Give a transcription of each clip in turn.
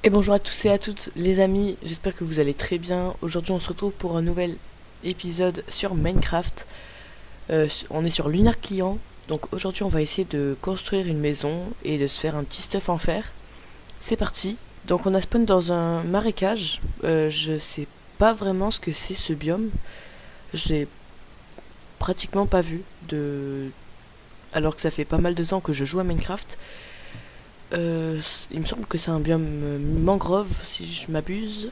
Et bonjour à tous et à toutes les amis, j'espère que vous allez très bien. Aujourd'hui on se retrouve pour un nouvel épisode sur Minecraft. On est sur Lunar Client, donc aujourd'hui on va essayer de construire une maison et de se faire un petit stuff en fer. C'est parti. Donc on a spawn dans un marécage, je sais pas vraiment ce que c'est ce biome. Je l'ai pratiquement pas vu, alors que ça fait pas mal de temps que je joue à Minecraft. Il me semble que c'est un biome mangrove si je m'abuse.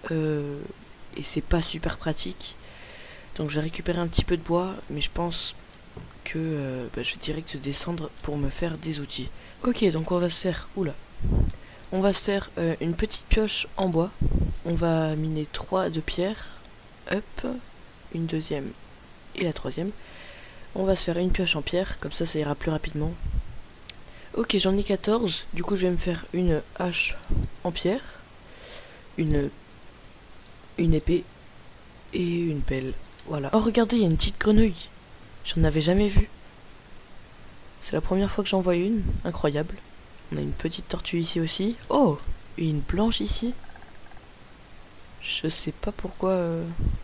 Et c'est pas super pratique. Donc je vais récupérer un petit peu de bois, mais je pense que je vais direct descendre pour me faire des outils. Ok, donc on va se faire... Oula. On va se faire une petite pioche en bois. On va miner 3 de pierre. Hop. Une deuxième et la troisième. On va se faire une pioche en pierre, comme ça ira plus rapidement. Ok, j'en ai 14. Du coup je vais me faire une hache en pierre. Une épée et une pelle. Voilà. Oh regardez, il y a une petite grenouille. J'en avais jamais vu. C'est la première fois que j'en vois une. Incroyable. On a une petite tortue ici aussi. Oh, et une blanche ici. Je sais pas pourquoi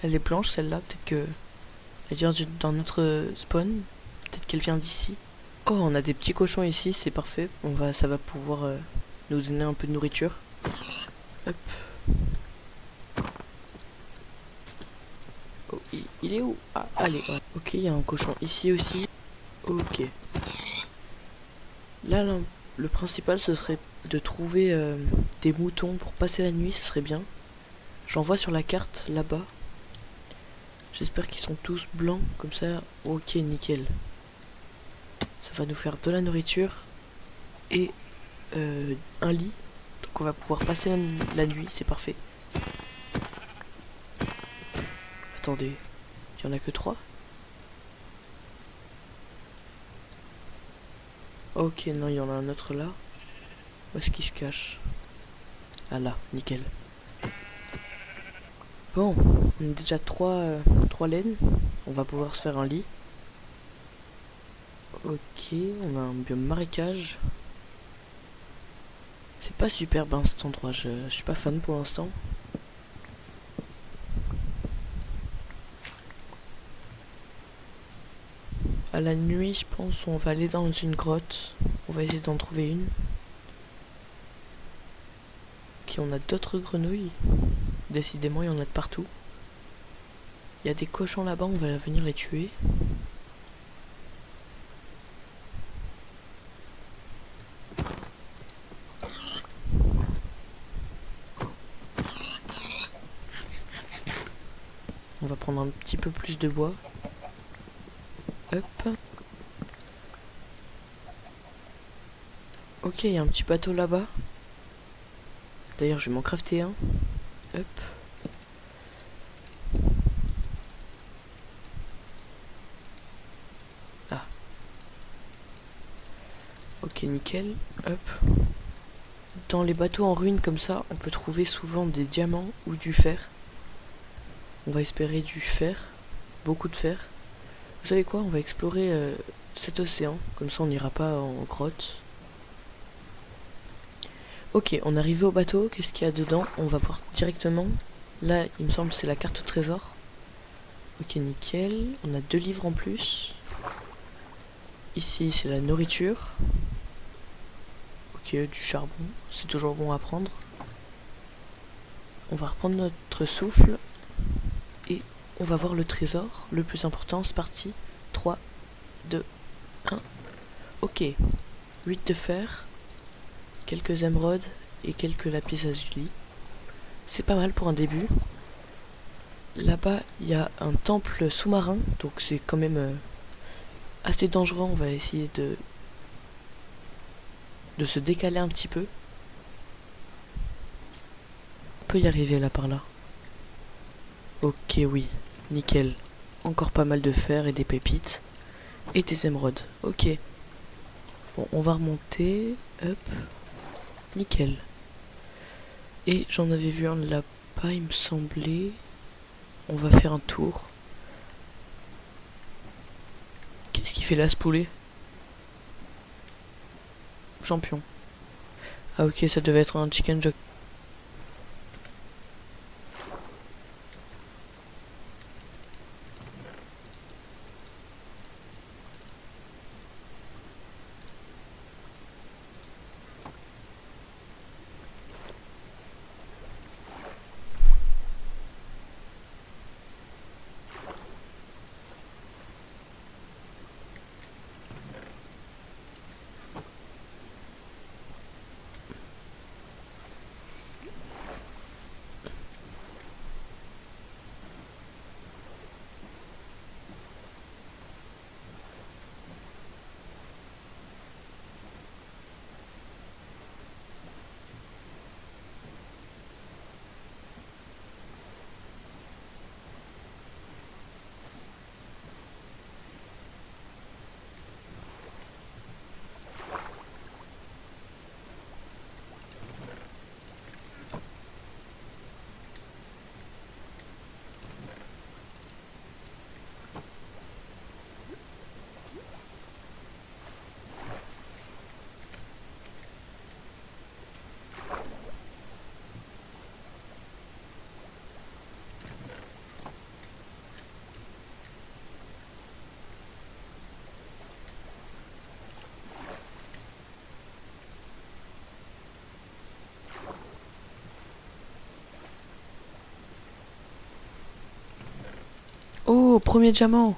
elle est blanche celle-là. Peut-être que elle vient dans notre spawn. Peut-être qu'elle vient d'ici. Oh, on a des petits cochons ici, c'est parfait. Ça va pouvoir nous donner un peu de nourriture. Hop. Oh, il est où? Ah, allez. Ouais. Ok, il y a un cochon ici aussi. Ok. Là, le principal, ce serait de trouver des moutons pour passer la nuit, ce serait bien. J'en vois sur la carte, là-bas. J'espère qu'ils sont tous blancs, comme ça. Ok, nickel. Ça va nous faire de la nourriture et un lit. Donc on va pouvoir passer la nuit, c'est parfait. Attendez, il y en a que 3. Ok, non, il y en a un autre là. Où est-ce qu'il se cache? Ah là, nickel. Bon, on a déjà 3 laines. On va pouvoir se faire un lit. Ok, on a un biome marécage. C'est pas superbe hein, cet endroit, je suis pas fan pour l'instant. À la nuit, je pense, on va aller dans une grotte. On va essayer d'en trouver une. Ok, on a d'autres grenouilles. Décidément, il y en a de partout. Il y a des cochons là-bas, on va venir les tuer. On va prendre un petit peu plus de bois. Hop. Ok, il y a un petit bateau là-bas. D'ailleurs, je vais m'en crafter un. Hop. Ah. Ok, nickel. Hop. Dans les bateaux en ruine comme ça, on peut trouver souvent des diamants ou du fer. On va espérer du fer. Beaucoup de fer. Vous savez quoi? On va explorer cet océan. Comme ça, on n'ira pas en grotte. Ok, on est arrivé au bateau. Qu'est-ce qu'il y a dedans? On va voir directement. Là, il me semble que c'est la carte au trésor. Ok, nickel. On a 2 livres en plus. Ici, c'est la nourriture. Ok, du charbon. C'est toujours bon à prendre. On va reprendre notre souffle. Et on va voir le trésor. Le plus important, c'est parti. 3, 2, 1. Ok. 8 de fer. Quelques émeraudes. Et quelques lapis lazuli. C'est pas mal pour un début. Là-bas, il y a un temple sous-marin. Donc c'est quand même assez dangereux. On va essayer de se décaler un petit peu. On peut y arriver là par là. Ok, oui. Nickel. Encore pas mal de fer et des pépites. Et des émeraudes. Ok. Bon, on va remonter. Hop. Nickel. Et j'en avais vu un là-bas, il me semblait. On va faire un tour. Qu'est-ce qu'il fait là, ce poulet? Champion. Ah ok, ça devait être un chicken jockey. Oh, premier diamant.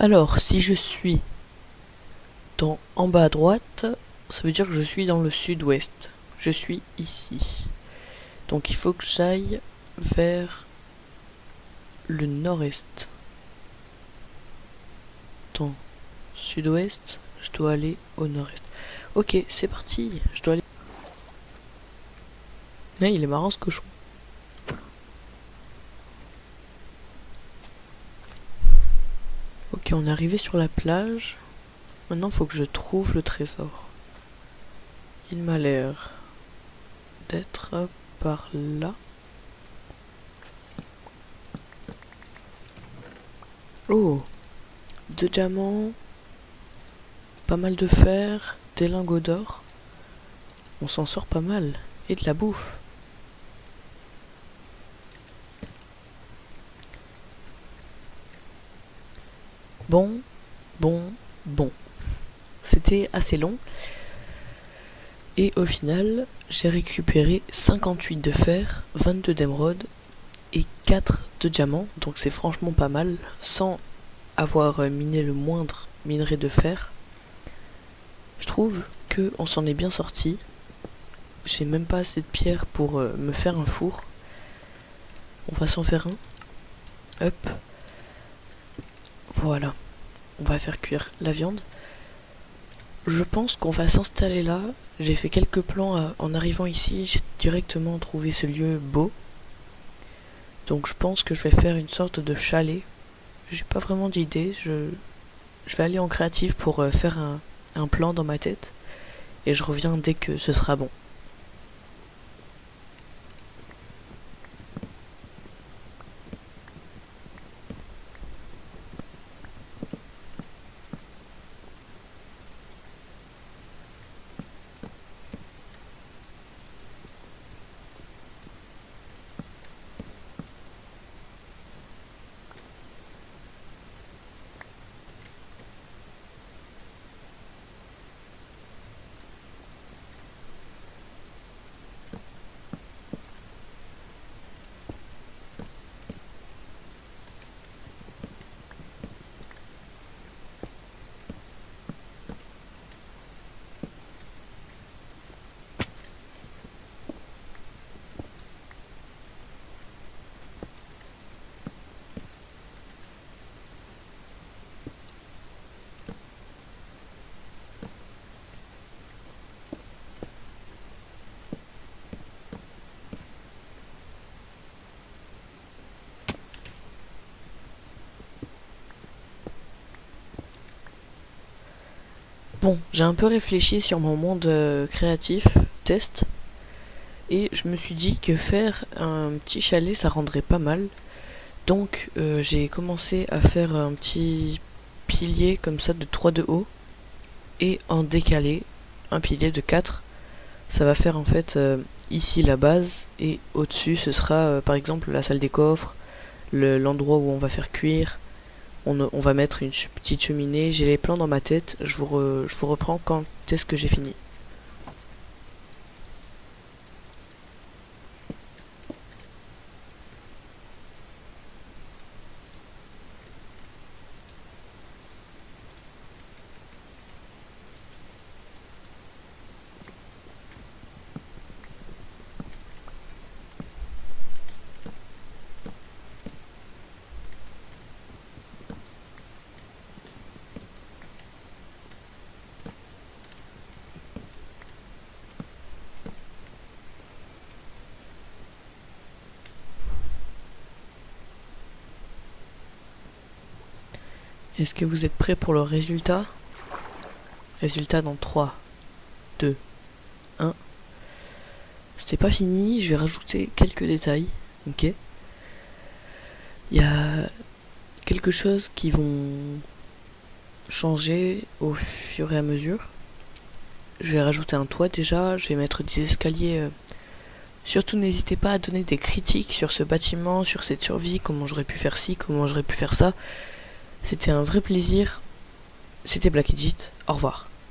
Alors, si je suis en bas à droite, ça veut dire que je suis dans le sud-ouest. Je suis ici. Donc il faut que j'aille vers le nord-est. Dans sud-ouest, je dois aller au nord-est. Ok, c'est parti. Je dois aller... Mais il est marrant ce cochon. Ok, on est arrivé sur la plage. Maintenant, il faut que je trouve le trésor. Il m'a l'air d'être par là. Oh, 2 diamants, pas mal de fer, des lingots d'or. On s'en sort pas mal. Et de la bouffe. Bon. C'était assez long. Et au final, j'ai récupéré 58 de fer, 22 d'émeraude et 4 de diamants. Donc c'est franchement pas mal, sans avoir miné le moindre minerai de fer. Je trouve que on s'en est bien sorti. J'ai même pas assez de pierres pour me faire un four. On va s'en faire un. Hop. Voilà. On va faire cuire la viande. Je pense qu'on va s'installer là. J'ai fait quelques plans en arrivant ici. J'ai directement trouvé ce lieu beau. Donc je pense que je vais faire une sorte de chalet. J'ai pas vraiment d'idée. Je vais aller en créatif pour faire un plan dans ma tête. Et je reviens dès que ce sera bon. Bon, j'ai un peu réfléchi sur mon monde créatif, test, et je me suis dit que faire un petit chalet, ça rendrait pas mal. Donc j'ai commencé à faire un petit pilier comme ça de 3 de haut, et en décalé, un pilier de 4. Ça va faire en fait ici la base, et au-dessus ce sera par exemple la salle des coffres, l'endroit où on va faire cuire. On va mettre une petite cheminée. J'ai les plans dans ma tête. Je vous reprends quand est-ce que j'ai fini. Est-ce que vous êtes prêts pour le résultat? Résultat dans 3, 2, 1. C'est pas fini, je vais rajouter quelques détails. Ok. Il y a quelque chose qui vont changer au fur et à mesure. Je vais rajouter un toit déjà, je vais mettre des escaliers. Surtout n'hésitez pas à donner des critiques sur ce bâtiment, sur cette survie, comment j'aurais pu faire ci, comment j'aurais pu faire ça. C'était un vrai plaisir. C'était Black Edit. Au revoir.